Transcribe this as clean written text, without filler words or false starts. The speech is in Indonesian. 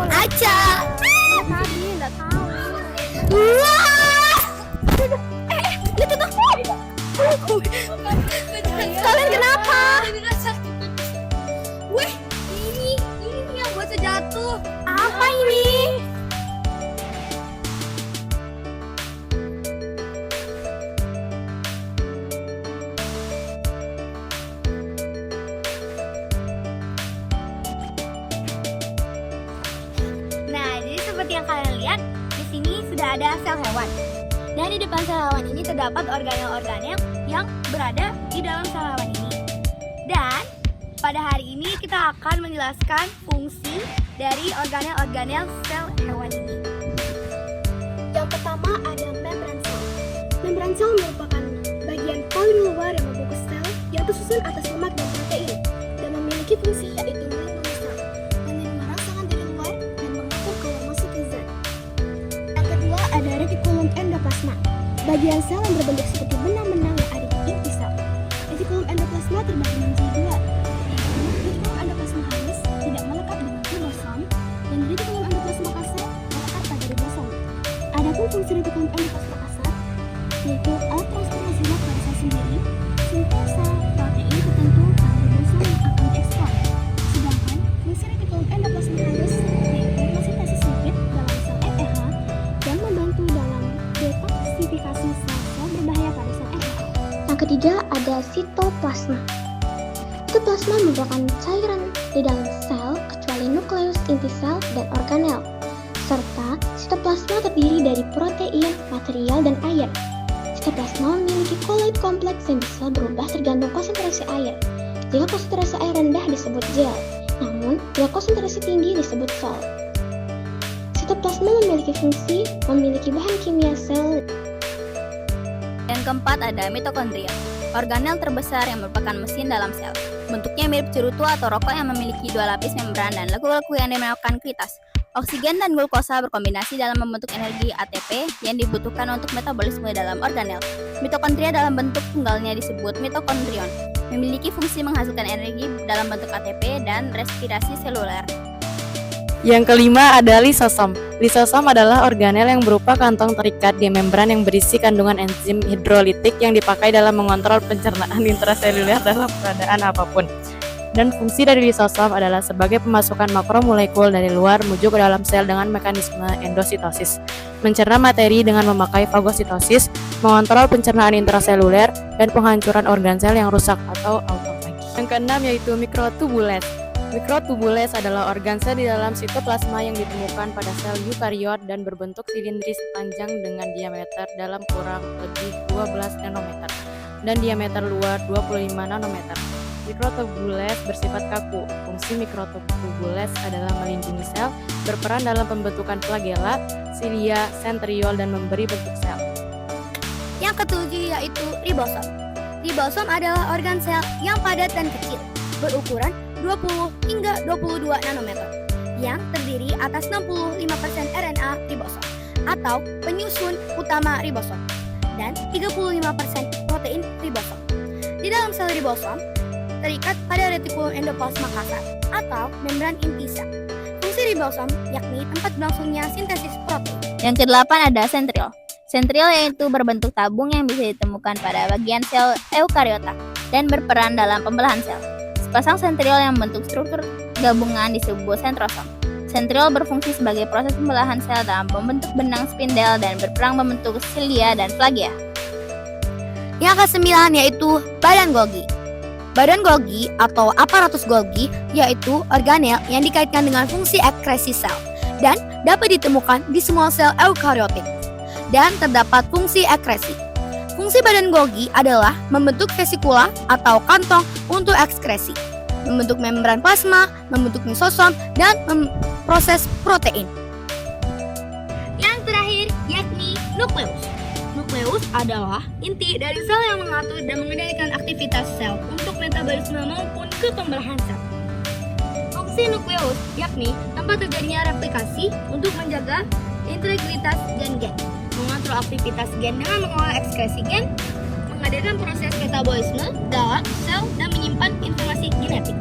Aca. Tadi nggak tahu. Wah. Lihat itu. Kalian kenapa? Wih, ini yang buat jatuh. Apa ini? Nah, jadi seperti yang kalian lihat, di sini sudah ada sel hewan. Dan di depan sel hewan ini terdapat organel-organel yang berada di dalam sel hewan ini. Dan pada hari ini kita akan menjelaskan fungsi dari organel-organel sel hewan ini. Yang pertama ada membran sel. Membran sel merupakan bagian paling luar yang membungkus sel yang tersusun atas lemak dan protein dan memiliki fungsi yaitu melindungi sel, menerima rangsangan dari luar dan mengatur keluar masuknya zat. Yang kedua ada retikulum endoplasma. Bagian sel yang berbentuk seperti benang-benang yang ada di inti sel. Retikulum endoplasma terbagi menjadi dua. Retikulum endoplasma halus tidak melekat dengan ribosom dan retikulum endoplasma kasar melekat pada ribosom. Adapun fungsi retikulum endoplasma kasar yaitu alat transformasi zat pada sel sendiri, sintesa protein tertentu pada ribosom yang akan diekspor. Sedangkan fungsi retikulum endoplasma halus yaitu sintesis lipid dalam sel RNA dan membantu dalam detoksifikasi sel-sel berbahaya pada sel RNA. Yang ketiga ada sitoplasma. Sitoplasma merupakan cairan di dalam sel kecuali nukleus inti sel dan organel. Serta sitoplasma terdiri dari protein, material, dan air. Sitoplasma memiliki koloid kompleks yang bisa berubah tergantung konsentrasi air. Jika konsentrasi air rendah disebut gel, namun jika konsentrasi tinggi disebut sol. Sitoplasma memiliki fungsi, memiliki bahan kimia sel. Yang keempat ada mitokondria, organel terbesar yang merupakan mesin dalam sel. Bentuknya mirip cerutu atau rokok yang memiliki dua lapis membran dan leku-leku yang dinamakan kritas. Oksigen dan glukosa berkombinasi dalam membentuk energi ATP yang dibutuhkan untuk metabolisme dalam organel. Mitokondria dalam bentuk tunggalnya disebut mitokondrion, memiliki fungsi menghasilkan energi dalam bentuk ATP dan respirasi seluler. Yang kelima ada lisosom. Lisosom adalah organel yang berupa kantong terikat di membran yang berisi kandungan enzim hidrolitik yang dipakai dalam mengontrol pencernaan intraseluler dalam keadaan apapun. Dan fungsi dari lisosom adalah sebagai pemasukan makromolekul dari luar menuju ke dalam sel dengan mekanisme endositosis, mencerna materi dengan memakai fagositosis, mengontrol pencernaan intraseluler, dan penghancuran organ sel yang rusak atau autofagi. Yang keenam yaitu mikrotubules. Mikrotubules adalah organ sel di dalam sitoplasma yang ditemukan pada sel eukariot dan berbentuk silindris panjang dengan diameter dalam kurang lebih 12 nanometer dan diameter luar 25 nanometer. Mikrotubules bersifat kaku. Fungsi mikrotubules adalah melindungi sel, berperan dalam pembentukan flagella, silia, sentriol, dan memberi bentuk sel. Yang ketujuh yaitu ribosom. Ribosom adalah organ sel yang padat dan kecil, berukuran 20 hingga 22 nanometer, yang terdiri atas 65% RNA ribosom atau penyusun utama ribosom dan 35% protein ribosom. Di dalam sel ribosom terikat pada retikulum endoplasma kasar atau membran inti sel. Fungsi ribosom yakni tempat berlangsungnya sintesis protein. Yang kedelapan ada sentriol. Sentriol yaitu berbentuk tabung yang bisa ditemukan pada bagian sel eukariota dan berperan dalam pembelahan sel. Sepasang sentriol yang membentuk struktur gabungan disebut sentrosom. Sentriol berfungsi sebagai proses pembelahan sel dalam membentuk benang spindel dan berperan membentuk silia dan flagella. Yang kesembilan yaitu badan Golgi. Badan Golgi atau aparatus Golgi yaitu organel yang dikaitkan dengan fungsi ekskresi sel dan dapat ditemukan di semua sel eukariotik dan terdapat fungsi ekskresi. Fungsi badan Golgi adalah membentuk vesikula atau kantong untuk ekskresi, membentuk membran plasma, membentuk lisosom, dan memproses protein. Yang terakhir yakni nukleus. Nukleus adalah inti dari sel yang mengatur dan mengendalikan aktivitas sel untuk metabolisme maupun kepembelahan sel. Fungsi nukleus yakni tempat terjadinya replikasi untuk menjaga integritas gen-gen, mengatur aktivitas gen dengan mengolah ekskresi gen, mengadakan proses metabolisme dalam sel dan menyimpan informasi genetik.